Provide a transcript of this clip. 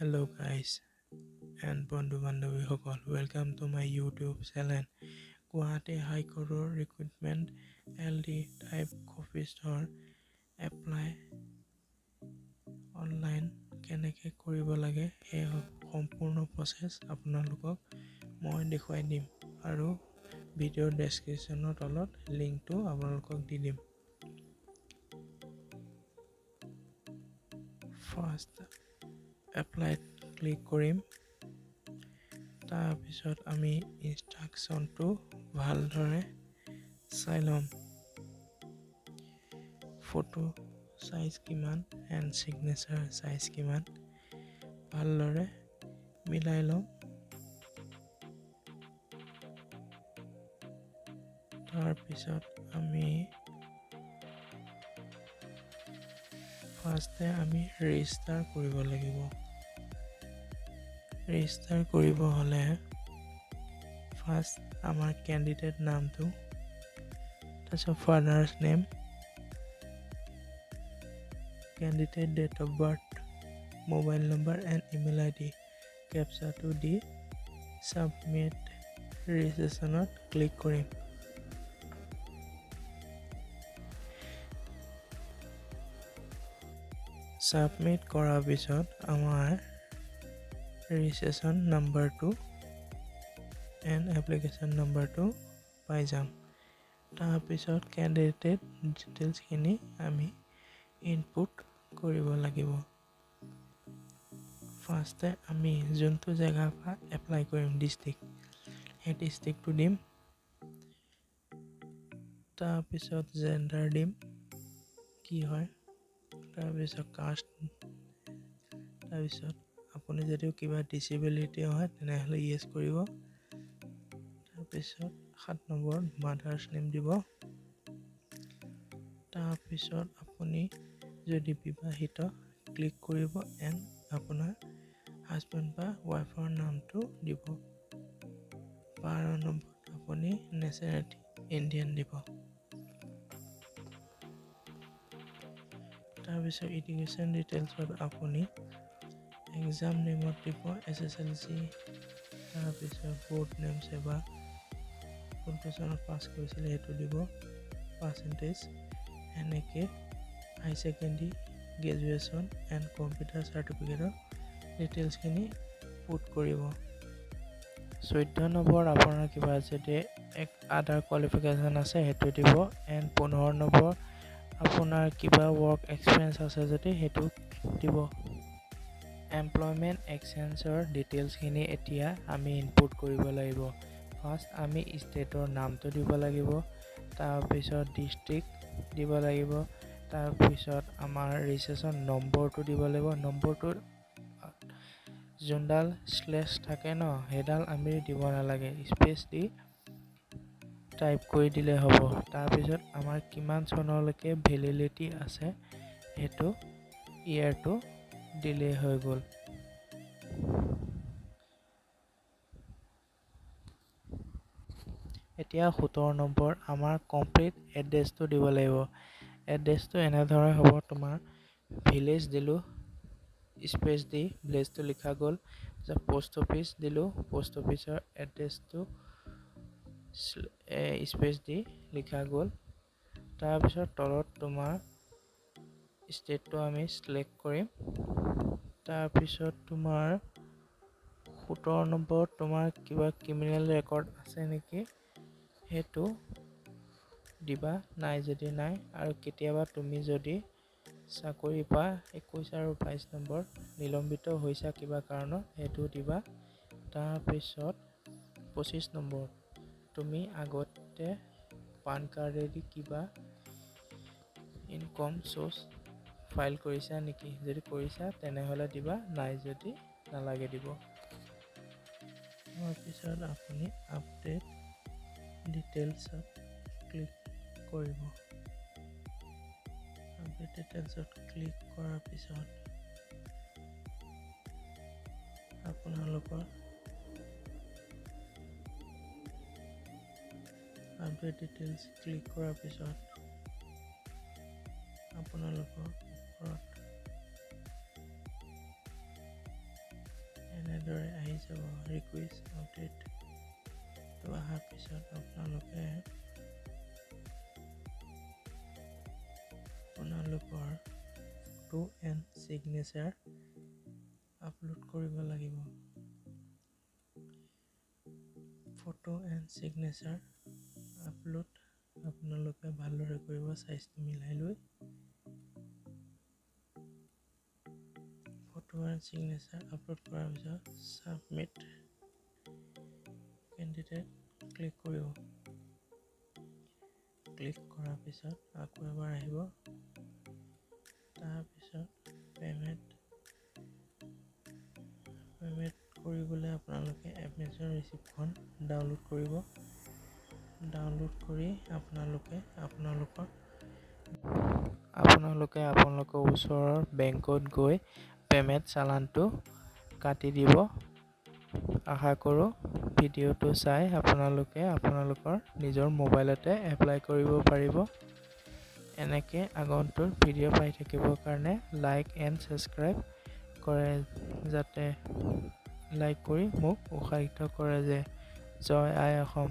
Hello guys and বন্ধু বান্ধৱীসকল welcome to my YouTube channel Gauhati High Court Recruitment LD type officer apply online কেনেকৈ কৰিব লাগে এই সম্পূৰ্ণ প্ৰচেছ আপোনালোকক মই দেখুৱাই দিম আৰু ভিডিঅ' ডেছক্ৰিপশ্যনৰ তলত লিংকটো আপোনালোকক দি দিম ফাৰ্ষ্ট এপ্লাইত ক্লিক কৰিম তাৰপিছত আমি ইনষ্ট্ৰাকশ্যনটো ভালদৰে চাই ল'ম ফটো সাইজ কিমান এণ্ড সিগনেচাৰ সাইজ কিমান ভালদৰে মিলাই ল'ম তাৰপিছত আমি ফাৰ্ষ্টে আমি ৰেজিষ্টাৰ কৰিব লাগিব ৰেজিষ্টাৰ কৰিব হ'লে ফাৰ্ষ্ট আমাৰ কেণ্ডিডেট নামটো তাৰপিছত father's name candidate date of birth mobile number and email id captcha to di submit registration click কৰিম submit কৰাৰ পিছত আমাৰ registration number টো and application number টো পাই যাম তাৰ পিছত candidate details খিনি আমি ইনপুট কৰিব লাগিব ফাৰ্ষ্টে আমি যোনটো জায়গাৰ পৰা এপ্লাই কৰিম ডিস্ট্ৰিক্ট এই ডিস্ট্ৰিক্টটো দিম তাৰপিছত জেন্ডাৰ দিম কি হয় তাৰপিছত কাষ্ট তাৰপিছত আপুনি যদি কিবা ডিসেবিলিটি হয় তেনেহলে ইয়েস কৰিব তাৰপিছত 7 নম্বৰ মাদাৰ্স নেম দিব তাৰপিছত আপুনি যদি বিবাহিত ক্লিক কৰিব এণ্ড আপোনাৰ হাজবেণ্ড বা ৱাইফৰ নামটো দিব 12 নম্বৰ আপুনি নেশ্যনেলিটি ইণ্ডিয়ান দিব তাৰপিছত এডুকেশ্যন ডিটেইলছত আপুনি এক্সাম নেমত দিব এছএছএলসি তাৰপিছত বোৰ্ড নেম সেৱা কোনটো চনত পাছ কৰিছিলে সেইটো দিব পাৰ্চেন্টেজ এনেকে high secondary graduation and computer চাৰ্টিফিকেটৰ ডিটেইলছখিনি পুট কৰিব 14 নম্বৰ আপোনাৰ কিবা যদি এক আদাৰ কোৱালিফিকেশ্যন আছে সেইটো দিব এণ্ড 15 নম্বৰ আপোনাৰ কিবা ৱৰ্ক এক্সপিৰিয়েন্স আছে যদি সেইটো দিব এমপ্লয়মেন্ট এক্সচেঞ্জৰ ডিটেইলছখিনি এতিয়া আমি ইনপুট কৰিব লাগিব ফাৰ্ষ্ট আমি ষ্টেটৰ নামটো দিব লাগিব তাৰপিছত ডিস্ট্ৰিক্ট দিব লাগিব তাৰপিছত আমাৰ ৰেজিষ্ট্ৰেচন নম্বৰটো দিব লাগিব নম্বৰটো যোনডাল স্লেছ থাকে ন হেডাল আমি দিব নালাগে স্পেচ দি টাইপ কৰি দিলে হ'ব তাৰপিছত আমাৰ কিমান চনলৈকে ভ্যালিডিটি আছে হেতু ইয়াৰটো দিলে হৈ গ'ল এতিয়া 17 নম্বৰ আমাৰ কমপ্লিট এড্ৰেছটো দিব লাগিব এড্ৰেছটো এনে ধৰণে হ'ব তোমাৰ ভিলেজ দিলো স্পেচ দি ভিলেজটো লিখা গ'ল পোষ্ট অফিচ দিলো পোষ্ট অফিচৰ এড্ৰেছটো স্পেচ দি লিখা গ'ল তাৰপিছত তলত তোমাৰ ষ্টেটটো আমি সিলেক্ট কৰিম তাৰপিছত তোমাৰ 17 নম্বৰ তোমাৰ কিবা ক্ৰিমিনেল ৰেকৰ্ড আছে নেকি হেতু দিবা নাই যদি নাই আৰু কেতিয়াবা তুমি যদি চাকৰি পা 21 আৰু 22 নম্বৰ নিলম্বিত হৈছা কিবা কাৰণত হেতু দিবা তাৰপিছত 25 নম্বৰ তুমি আগতে পান কাৰ্ডেদি কিবা ইনকম সোৰ্স ফাইল কৰিছা নেকি যদি কৰিছা তেনেহলে দিবা নাই যদি নালাগে দিব তাৰপিছত আপুনি আপডেট ডিটেইলছত ক্লিক কৰিব আপডেট ডিটেইলছত ক্লিক কৰাৰ পিছত আপোনালোকৰ আপডেট ডিটেইলছ ক্লিক কৰাৰ পিছত আপোনালোকৰ ওপৰত এনেদৰে আহি যাব ৰিকুৱেষ্ট আপডেট। তো অহাৰ পিছত আপোনালোকৰ ফটো এণ্ড চিগনেচাৰ আপলোড কৰিব লাগিব। ফটো এণ্ড চিগনেচাৰ আপলোড আপোনালোকে ভালদৰে কৰিব, চাইজটো মিলাই লৈ। ফটো এণ্ড চিগনেচাৰ আপলোড কৰাৰ পিছত ছাবমিট কেণ্ডিডেট ক্লিক কৰিব। ক্লিক কৰাৰ পিছত আকৌ এবাৰ আহিব। তাৰপিছত পে'মেণ্ট কৰিবলৈ আপোনালোকে এডমিশ্যন ৰিচিপ্টখন ডাউনলোড কৰিব। ডাউনলোড কৰি আপোনালোকে আপোনালোকৰ ওচৰৰ বেংকত গৈ পে'মেণ্ট চালানটো কাটি দিব। আশা কৰোঁ ভিডিঅ'টো চাই আপোনালোকে আপোনালোকৰ নিজৰ মোবাইলতে এপ্লাই কৰিব পাৰিব। এনেকৈ আগন্তুক ভিডিঅ' পাই থাকিবৰ কাৰণে লাইক এণ্ড ছাবস্ক্ৰাইব কৰে, যাতে লাইক কৰি মোক উৎসাহিত কৰে যে জয় আই অসম।